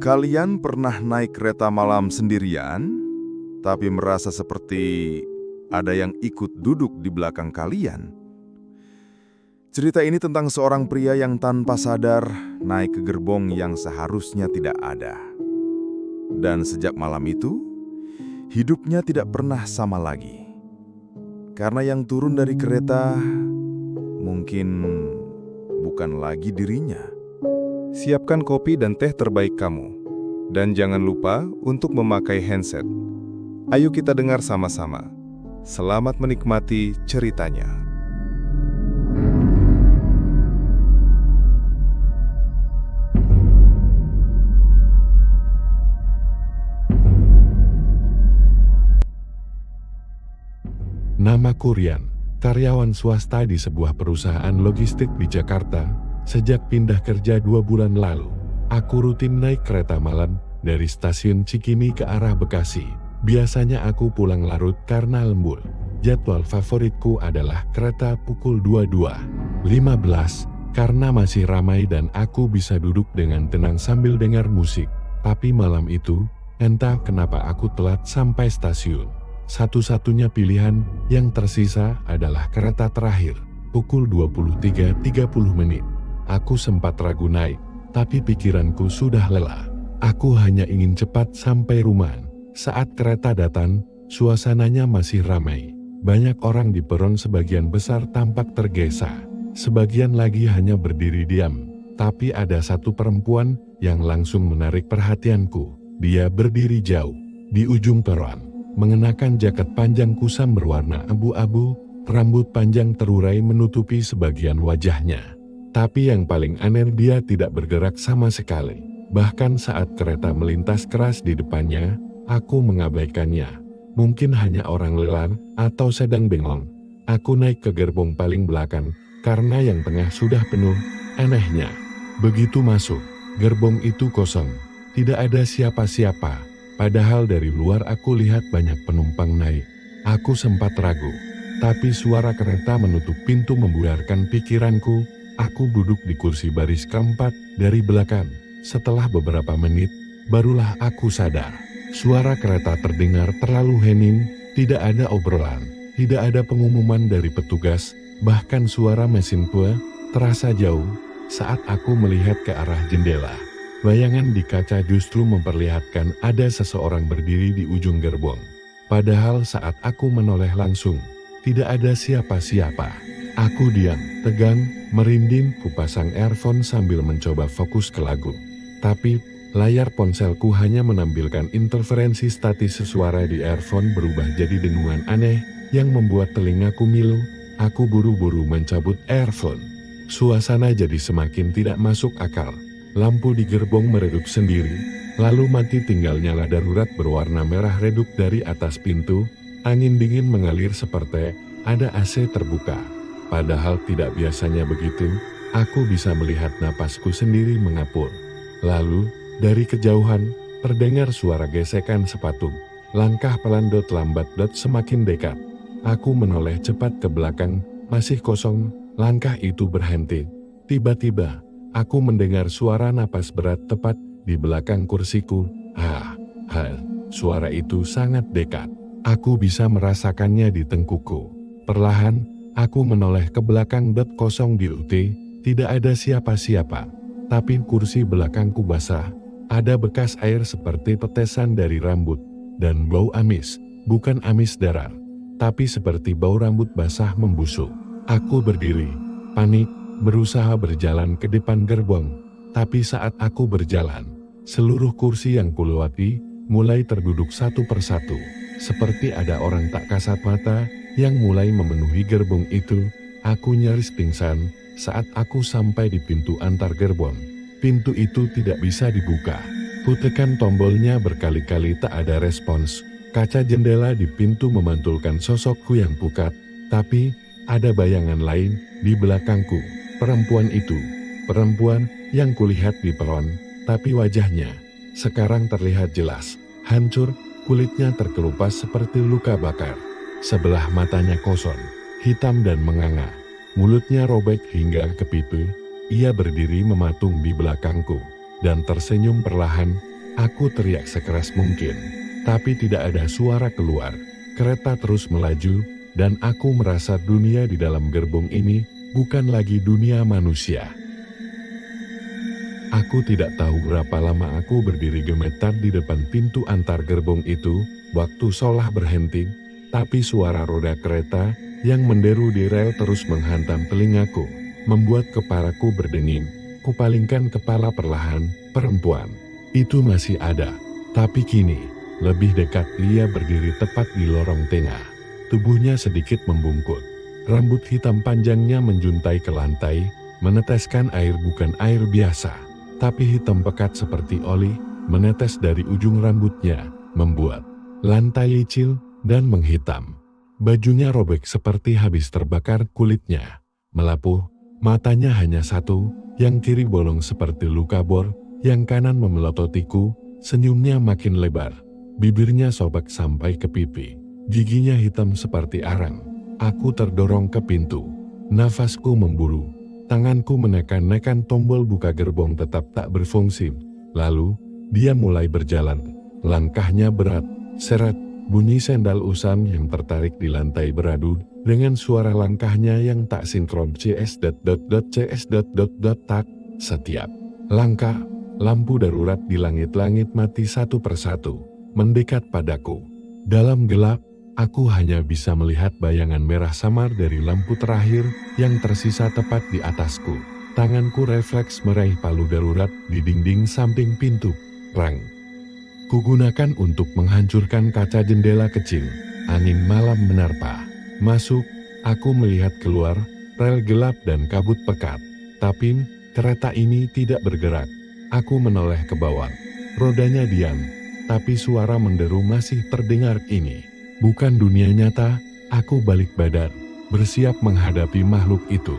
Kalian pernah naik kereta malam sendirian, tapi merasa seperti ada yang ikut duduk di belakang kalian? Cerita ini tentang seorang pria yang tanpa sadar naik ke gerbong yang seharusnya tidak ada. Dan sejak malam itu, hidupnya tidak pernah sama lagi. Karena yang turun dari kereta mungkin bukan lagi dirinya. Siapkan kopi dan teh terbaik kamu. Dan jangan lupa untuk memakai handset. Ayo kita dengar sama-sama. Selamat menikmati ceritanya. Namaku Rian, karyawan swasta di sebuah perusahaan logistik di Jakarta. Sejak pindah kerja 2 bulan lalu, aku rutin naik kereta malam dari stasiun Cikini ke arah Bekasi. Biasanya aku pulang larut karena lembur. Jadwal favoritku adalah kereta pukul 22.15 karena masih ramai dan aku bisa duduk dengan tenang sambil dengar musik. Tapi malam itu, entah kenapa aku telat sampai stasiun. Satu-satunya pilihan yang tersisa adalah kereta terakhir, pukul 23.30 menit. Aku sempat ragu naik, tapi pikiranku sudah lelah. Aku hanya ingin cepat sampai rumah. Saat kereta datang, suasananya masih ramai. Banyak orang di peron, sebagian besar tampak tergesa. Sebagian lagi hanya berdiri diam. Tapi ada satu perempuan yang langsung menarik perhatianku. Dia berdiri jauh, di ujung peron. Mengenakan jaket panjang kusam berwarna abu-abu, rambut panjang terurai menutupi sebagian wajahnya. Tapi yang paling aneh, dia tidak bergerak sama sekali. Bahkan saat kereta melintas keras di depannya, aku mengabaikannya. Mungkin hanya orang lelah atau sedang bengong. Aku naik ke gerbong paling belakang, karena yang tengah sudah penuh. Anehnya, begitu masuk, gerbong itu kosong. Tidak ada siapa-siapa. Padahal dari luar aku lihat banyak penumpang naik. Aku sempat ragu. Tapi suara kereta menutup pintu membuarkan pikiranku. Aku duduk di kursi baris keempat dari belakang. Setelah beberapa menit, barulah aku sadar. Suara kereta terdengar terlalu hening, tidak ada obrolan, tidak ada pengumuman dari petugas, bahkan suara mesin tua terasa jauh saat aku melihat ke arah jendela. Bayangan di kaca justru memperlihatkan ada seseorang berdiri di ujung gerbong. Padahal saat aku menoleh langsung, tidak ada siapa-siapa. Aku diam, tegang, merinding, kupasang earphone sambil mencoba fokus ke lagu. Tapi, layar ponselku hanya menampilkan interferensi statis suara di earphone berubah jadi dengungan aneh yang membuat telingaku milu. Aku buru-buru mencabut earphone. Suasana jadi semakin tidak masuk akal. Lampu di gerbong meredup sendiri, lalu mati, tinggal nyala darurat berwarna merah redup dari atas pintu. Angin dingin mengalir seperti ada AC terbuka. Padahal tidak biasanya begitu, aku bisa melihat napasku sendiri mengapur. Lalu, dari kejauhan, terdengar suara gesekan sepatu. Langkah pelan lambat semakin dekat. Aku menoleh cepat ke belakang, masih kosong, langkah itu berhenti. Tiba-tiba, aku mendengar suara napas berat tepat di belakang kursiku. Suara itu sangat dekat. Aku bisa merasakannya di tengkukku. Perlahan, aku menoleh ke belakang. Kosong di UT, tidak ada siapa-siapa. Tapi kursi belakangku basah. Ada bekas air seperti tetesan dari rambut. Dan bau amis, bukan amis darat. Tapi seperti bau rambut basah membusuk. Aku berdiri, panik, berusaha berjalan ke depan gerbong. Tapi saat aku berjalan, seluruh kursi yang kulewati mulai terduduk satu persatu. Seperti ada orang tak kasat mata yang mulai memenuhi gerbong itu. Aku nyaris pingsan saat aku sampai di pintu antar gerbong. Pintu itu tidak bisa dibuka. Kutekan tombolnya berkali-kali, tak ada respons. Kaca jendela di pintu memantulkan sosokku yang pucat. Tapi, ada bayangan lain di belakangku. Perempuan itu. Perempuan yang kulihat di peron. Tapi wajahnya sekarang terlihat jelas. Hancur, kulitnya terkelupas seperti luka bakar. Sebelah matanya kosong, hitam dan menganga. Mulutnya robek hingga ke pipi. Ia berdiri mematung di belakangku dan tersenyum perlahan. Aku teriak sekeras mungkin, tapi tidak ada suara keluar. Kereta terus melaju, dan aku merasa dunia di dalam gerbong ini bukan lagi dunia manusia. Aku tidak tahu berapa lama aku berdiri gemetar di depan pintu antar gerbong itu. Waktu seolah berhenti, tapi suara roda kereta yang menderu di rel terus menghantam telingaku, membuat kepalaku berdenging. Kupalingkan kepala perlahan. Perempuan itu masih ada, tapi kini lebih dekat. Dia berdiri tepat di lorong tengah. Tubuhnya sedikit membungkuk. Rambut hitam panjangnya menjuntai ke lantai, meneteskan air, bukan air biasa, tapi hitam pekat seperti oli, menetes dari ujung rambutnya, membuat lantai licin dan menghitam. Bajunya robek seperti habis terbakar, kulitnya melapuh, matanya hanya satu, yang kiri bolong seperti luka bor, yang kanan memelototiku. Senyumnya makin lebar, bibirnya sobek sampai ke pipi, giginya hitam seperti arang. Aku terdorong ke pintu, nafasku memburu, tanganku menekan-nekan tombol buka gerbong tetap tak berfungsi. Lalu, dia mulai berjalan, langkahnya berat, seret, bunyi sendal usam yang tertarik di lantai beradu, dengan suara langkahnya yang tak sinkron. CS. Tak, setiap langkah, lampu darurat di langit-langit mati satu persatu, mendekat padaku. Dalam gelap, aku hanya bisa melihat bayangan merah samar dari lampu terakhir yang tersisa tepat di atasku. Tanganku refleks meraih palu darurat di dinding samping pintu. Rang. Kugunakan untuk menghancurkan kaca jendela kecil. Angin malam menerpa masuk. Aku melihat keluar, rel gelap dan kabut pekat. Tapi kereta ini tidak bergerak. Aku menoleh ke bawah. Rodanya diam, tapi suara menderu masih terdengar. Ini bukan dunia nyata. Aku balik badan, bersiap menghadapi makhluk itu.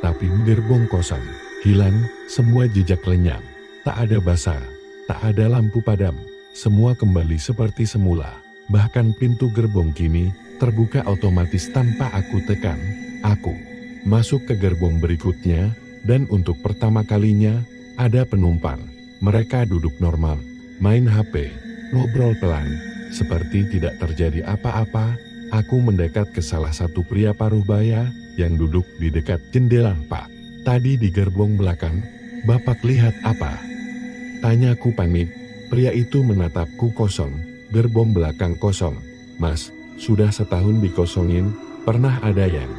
Tapi gerbong kosong, hilang, semua jejak lenyap. Tak ada basa, tak ada lampu padam. Semua kembali seperti semula. Bahkan pintu gerbong kini terbuka otomatis tanpa aku tekan. Aku masuk ke gerbong berikutnya, dan untuk pertama kalinya ada penumpang. Mereka duduk normal, main HP, ngobrol pelan, seperti tidak terjadi apa-apa. Aku mendekat ke salah satu pria paruh baya yang duduk di dekat jendela. "Pak, tadi di gerbong belakang, Bapak lihat apa?" Tanyaku panik. Pria itu menatapku. "Kosong, gerbong belakang kosong, Mas, sudah setahun dikosongin, pernah ada yang..."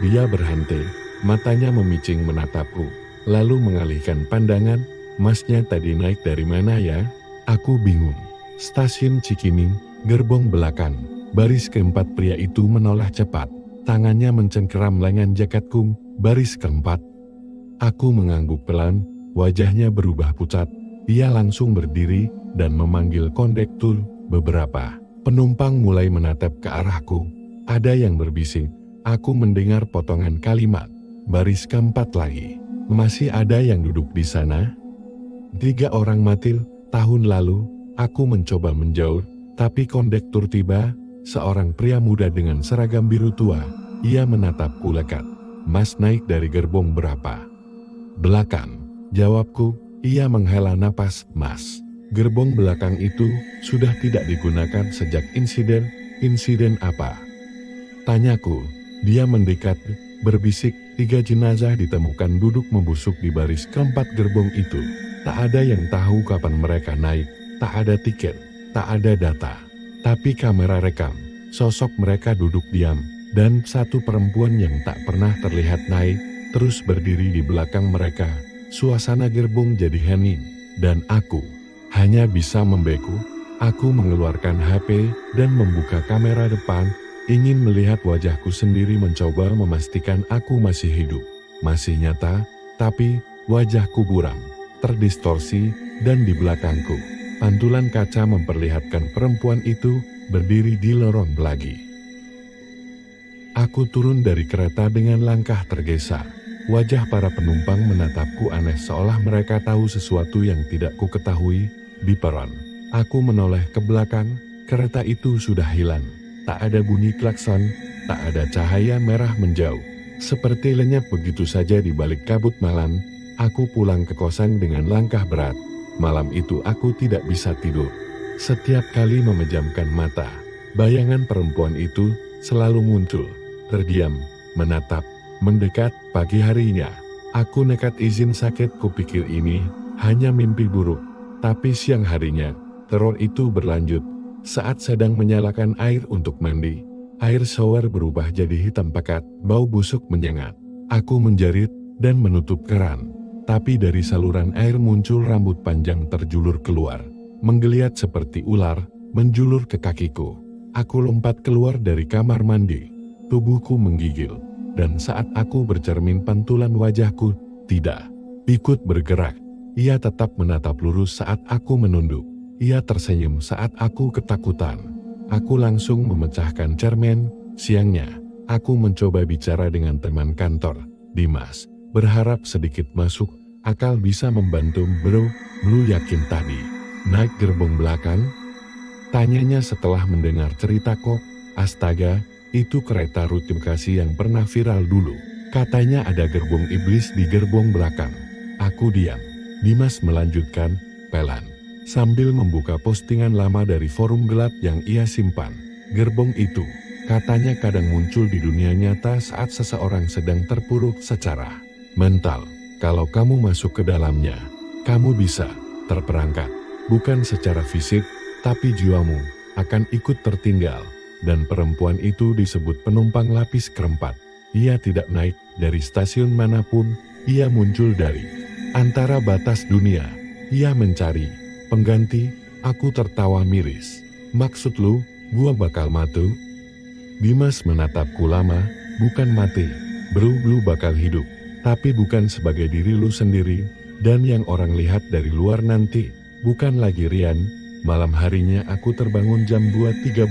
Dia berhenti, matanya memicing menatapku, lalu mengalihkan pandangan. "Masnya tadi naik dari mana ya?" Aku bingung. "Stasiun Cikini, gerbong belakang." Baris keempat. Pria itu menoleh cepat, tangannya mencengkeram lengan jaketku. "Baris keempat." Aku mengangguk pelan, wajahnya berubah pucat. Dia langsung berdiri dan memanggil kondektur. Beberapa penumpang mulai menatap ke arahku. Ada yang berbisik. Aku mendengar potongan kalimat. "Baris keempat lagi. Masih ada yang duduk di sana?" 3 orang mati. Tahun lalu, aku mencoba menjauh, tapi kondektur tiba. Seorang pria muda dengan seragam biru tua. Ia menatapku lekat. "Mas naik dari gerbong berapa?" "Belakang," jawabku. Ia menghela napas. "Mas, gerbong belakang itu sudah tidak digunakan sejak insiden." "Insiden apa?" tanyaku. Dia mendekat, berbisik. 3 jenazah ditemukan duduk membusuk di baris keempat gerbong itu. Tak ada yang tahu kapan mereka naik, tak ada tiket, tak ada data. Tapi kamera rekam, sosok mereka duduk diam, dan satu perempuan yang tak pernah terlihat naik, terus berdiri di belakang mereka. Suasana gerbong jadi hening, dan aku hanya bisa membeku. Aku mengeluarkan HP dan membuka kamera depan, ingin melihat wajahku sendiri, mencoba memastikan aku masih hidup, masih nyata. Tapi wajahku buram, terdistorsi, dan di belakangku, pantulan kaca memperlihatkan perempuan itu berdiri di lorong belagi. Aku turun dari kereta dengan langkah tergesa. Wajah para penumpang menatapku aneh, seolah mereka tahu sesuatu yang tidak ku ketahui. Di peron, aku menoleh ke belakang. Kereta itu sudah hilang. Tak ada bunyi klakson, tak ada cahaya merah menjauh. Seperti lenyap begitu saja di balik kabut malam. Aku pulang ke kosan dengan langkah berat. Malam itu aku tidak bisa tidur. Setiap kali memejamkan mata, bayangan perempuan itu selalu muncul, terdiam, menatap, mendekat. Pagi harinya, aku nekat izin sakit, kupikir ini hanya mimpi buruk. Tapi siang harinya, teror itu berlanjut. Saat sedang menyalakan air untuk mandi, air shower berubah jadi hitam pekat, bau busuk menyengat. Aku menjerit dan menutup keran. Tapi dari saluran air muncul rambut panjang terjulur keluar, menggeliat seperti ular, menjulur ke kakiku. Aku lompat keluar dari kamar mandi. Tubuhku menggigil, dan saat aku bercermin pantulan wajahku tidak ikut bergerak. Ia tetap menatap lurus saat aku menunduk. Ia tersenyum saat aku ketakutan. Aku langsung memecahkan cermin. Siangnya, aku mencoba bicara dengan teman kantor, Dimas, berharap sedikit masuk akal bisa membantu. Bro, lu yakin tadi naik gerbong belakang? Tanyanya setelah mendengar ceritaku. Astaga, itu kereta rutin Bekasi yang pernah viral dulu. Katanya ada gerbong iblis di gerbong belakang. Aku diam. Dimas melanjutkan, pelan, sambil membuka postingan lama dari forum gelap yang ia simpan. Gerbong itu, katanya kadang muncul di dunia nyata saat seseorang sedang terpuruk secara mental. Kalau kamu masuk ke dalamnya, kamu bisa terperangkap. Bukan secara fisik, tapi jiwamu akan ikut tertinggal. Dan perempuan itu disebut penumpang lapis keempat. Ia tidak naik dari stasiun manapun, ia muncul dari antara batas dunia. Ia mencari pengganti. Aku tertawa miris. Maksud lu, gua bakal mati? Dimas menatapku lama. Bukan mati, bro, lu bakal hidup. Tapi bukan sebagai diri lu sendiri, dan yang orang lihat dari luar nanti, bukan lagi Rian. Malam harinya aku terbangun jam 2.13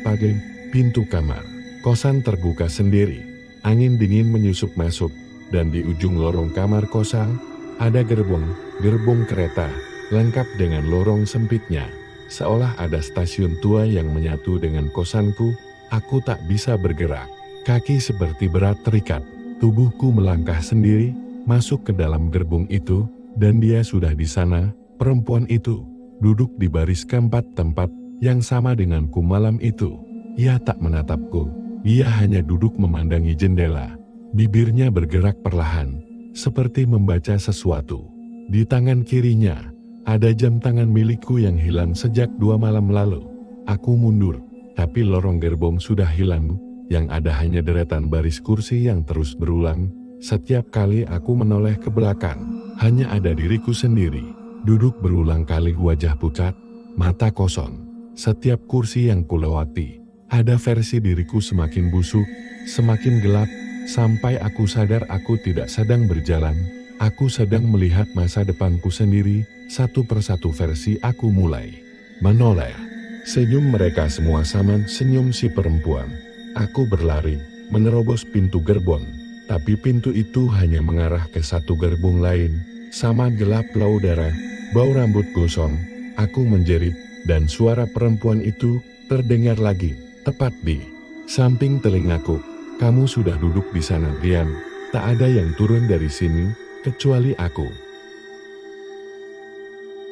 pagi, pintu kamar kosan terbuka sendiri. Angin dingin menyusup masuk, dan di ujung lorong kamar kosan, ada gerbong kereta, lengkap dengan lorong sempitnya. Seolah ada stasiun tua yang menyatu dengan kosanku. Aku tak bisa bergerak, kaki seperti berat terikat. Tubuhku melangkah sendiri, masuk ke dalam gerbong itu, dan dia sudah di sana, perempuan itu. Duduk di baris keempat, tempat yang sama denganku malam itu. Ia tak menatapku, ia hanya duduk memandangi jendela. Bibirnya bergerak perlahan, seperti membaca sesuatu. Di tangan kirinya, ada jam tangan milikku yang hilang sejak 2 malam lalu. Aku mundur, tapi lorong gerbong sudah hilang, yang ada hanya deretan baris kursi yang terus berulang. Setiap kali aku menoleh ke belakang, hanya ada diriku sendiri. Duduk berulang kali, wajah pucat, mata kosong. Setiap kursi yang kulewati, ada versi diriku semakin busuk, semakin gelap, sampai aku sadar aku tidak sedang berjalan. Aku sedang melihat masa depanku sendiri. Satu persatu versi aku mulai menoleh. Senyum mereka semua sama senyum si perempuan. Aku berlari, menerobos pintu gerbong. Tapi pintu itu hanya mengarah ke satu gerbong lain. Sama gelap laudara. Bau rambut gosong, aku menjerit, dan suara perempuan itu terdengar lagi, tepat di samping telingaku. Kamu sudah duduk di sana, Rian. Tak ada yang turun dari sini, kecuali aku.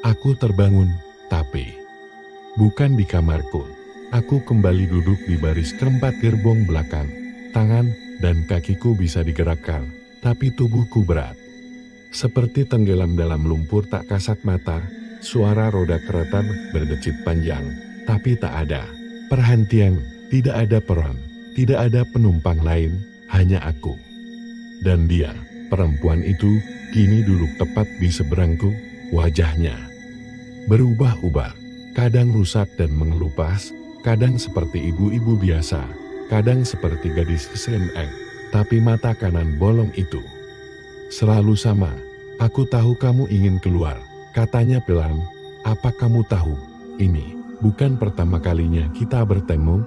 Aku terbangun, tapi bukan di kamarku. Aku kembali duduk di baris keempat gerbong belakang. Tangan dan kakiku bisa digerakkan, tapi tubuhku berat. Seperti tenggelam dalam lumpur. Tak kasat mata, suara roda kereta berdecit panjang, tapi tak ada perhentian, tidak ada peron, tidak ada penumpang lain, hanya aku. Dan dia, perempuan itu, kini duduk tepat di seberangku. Wajahnya berubah-ubah, kadang rusak dan mengelupas, kadang seperti ibu-ibu biasa, kadang seperti gadis SMA, tapi mata kanan bolong itu selalu sama. Aku tahu kamu ingin keluar, katanya pelan. Apa kamu tahu, ini bukan pertama kalinya kita bertemu?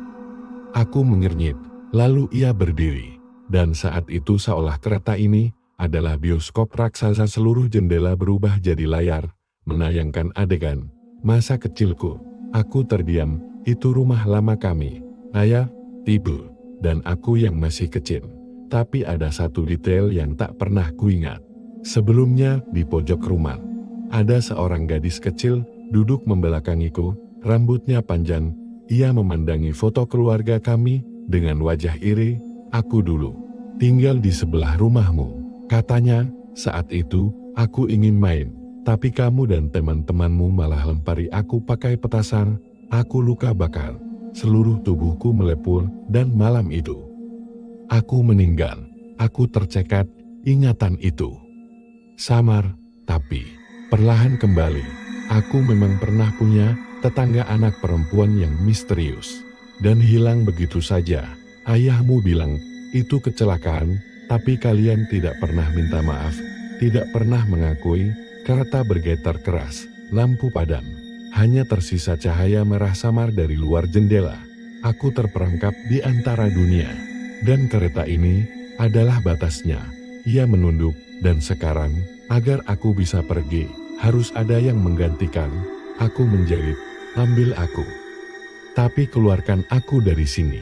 Aku mengernyit, lalu ia berdiri. Dan saat itu seolah kereta ini adalah bioskop raksasa. Seluruh jendela berubah jadi layar, menayangkan adegan masa kecilku. Aku terdiam, itu rumah lama kami. Ayah, ibu, dan aku yang masih kecil. Tapi ada satu detail yang tak pernah kuingat. Sebelumnya, di pojok rumah, Ada seorang gadis kecil duduk membelakangiku, rambutnya panjang. Ia memandangi foto keluarga kami dengan wajah iri. "Aku dulu tinggal di sebelah rumahmu," katanya. "Saat itu aku ingin main, tapi kamu dan teman-temanmu malah lempari aku pakai petasan. Aku luka bakar, seluruh tubuhku melepur, dan malam itu aku meninggal." Aku tercekat, ingatan itu samar, tapi perlahan kembali. Aku memang pernah punya tetangga anak perempuan yang misterius dan hilang begitu saja. Ayahmu bilang itu kecelakaan, tapi kalian tidak pernah minta maaf, tidak pernah mengakui. Kereta bergetar keras, lampu padam. Hanya tersisa cahaya merah samar dari luar jendela. Aku terperangkap di antara dunia, dan kereta ini adalah batasnya. Ia menunduk, dan sekarang, agar aku bisa pergi, harus ada yang menggantikan. Aku menjerit, "Ambil aku, tapi keluarkan aku dari sini."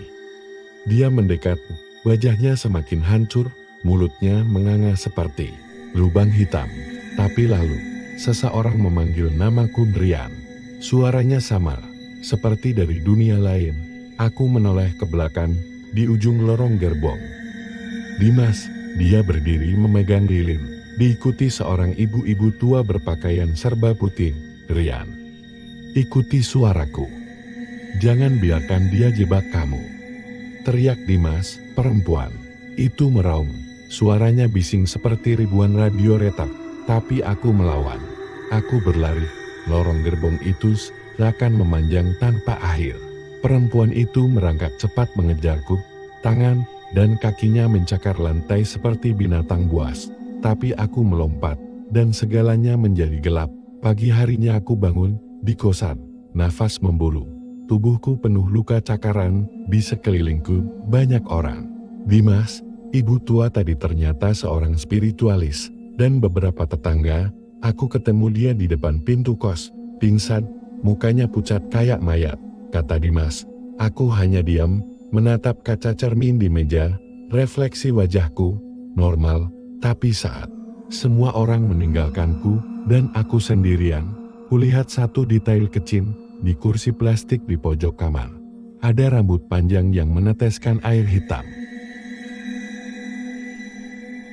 Dia mendekat, wajahnya semakin hancur, mulutnya menganga seperti lubang hitam. Tapi lalu, seseorang memanggil namaku, Rian. Suaranya samar, seperti dari dunia lain. Aku menoleh ke belakang, di ujung lorong gerbong. "Dimas," dia berdiri memegang lilin, diikuti seorang ibu-ibu tua berpakaian serba putih. "Rian, ikuti suaraku. Jangan biarkan dia jebak kamu," teriak Dimas. Perempuan itu meraung, suaranya bising seperti ribuan radio retak. Tapi aku melawan. Aku berlari. Lorong gerbong itu seakan memanjang tanpa akhir. Perempuan itu merangkak cepat mengejarku. Tangan dan kakinya mencakar lantai seperti binatang buas. Tapi aku melompat, dan segalanya menjadi gelap. Pagi harinya aku bangun di kosan. Nafas membulu. Tubuhku penuh luka cakaran. Di sekelilingku banyak orang. Dimas, ibu tua tadi ternyata seorang spiritualis. Dan beberapa tetangga. Aku ketemu dia di depan pintu kos. Pingsan, mukanya pucat kayak mayat, kata Dimas. Aku hanya diam, menatap kaca cermin di meja. Refleksi wajahku normal, tapi saat semua orang meninggalkanku dan aku sendirian, kulihat satu detail kecil di kursi plastik di pojok kamar. Ada rambut panjang yang meneteskan air hitam.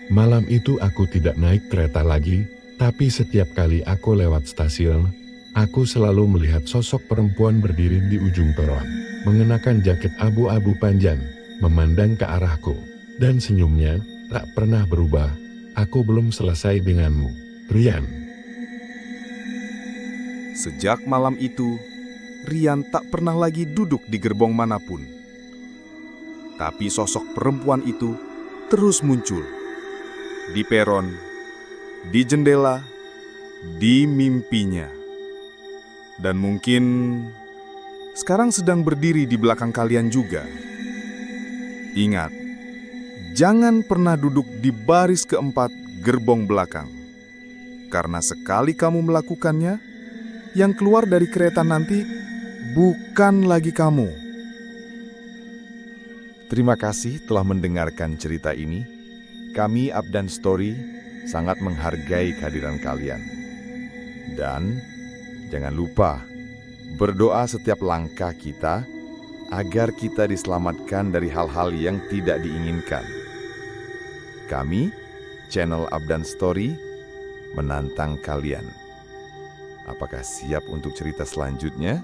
Malam itu aku tidak naik kereta lagi, tapi setiap kali aku lewat stasiun, aku selalu melihat sosok perempuan berdiri di ujung peron, mengenakan jaket abu-abu panjang, memandang ke arahku, dan senyumnya tak pernah berubah. Aku belum selesai denganmu, Rian. Sejak malam itu, Rian tak pernah lagi duduk di gerbong manapun. Tapi sosok perempuan itu terus muncul. Di peron, di jendela, di mimpinya. Dan mungkin sekarang sedang berdiri di belakang kalian juga. Ingat, jangan pernah duduk di baris keempat gerbong belakang. Karena sekali kamu melakukannya, yang keluar dari kereta nanti bukan lagi kamu. Terima kasih telah mendengarkan cerita ini. Kami Abdan Story sangat menghargai kehadiran kalian. Dan jangan lupa berdoa setiap langkah kita agar kita diselamatkan dari hal-hal yang tidak diinginkan. Kami, channel Abdan Story, menantang kalian. Apakah siap untuk cerita selanjutnya?